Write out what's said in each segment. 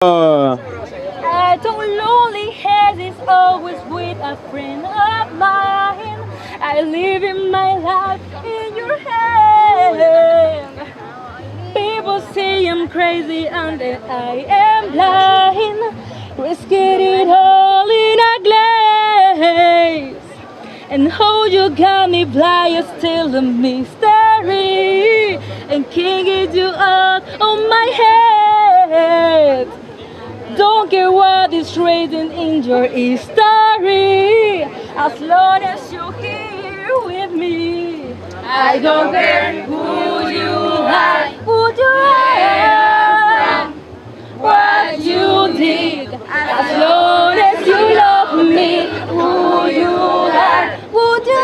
I don't lonely head is always with a friend of mine. I live in my life in your hand. People say I'm crazy and that I am blind. Risking it all in a glass. And how you got me blind is still a mystery. And can't get you out of my head. Don't care what is written in your history, as long as you're here with me. I don't care who you are, who you are, what you did, as long as you love me. Who you are, who you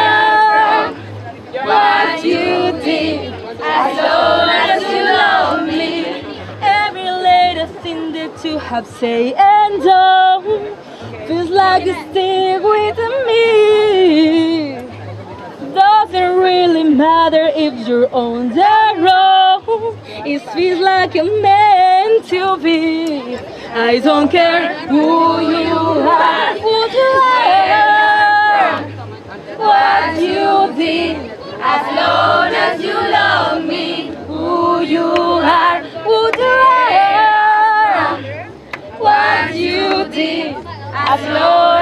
are, what you did, as long as you love me. Every little thing that you have said and done feels like you stick with me. Doesn't really matter if you're on the road. It feels like you're meant to be. I don't care who you are, who you are, what you did, as long as you love me. Who you are, who you are, what you did, as long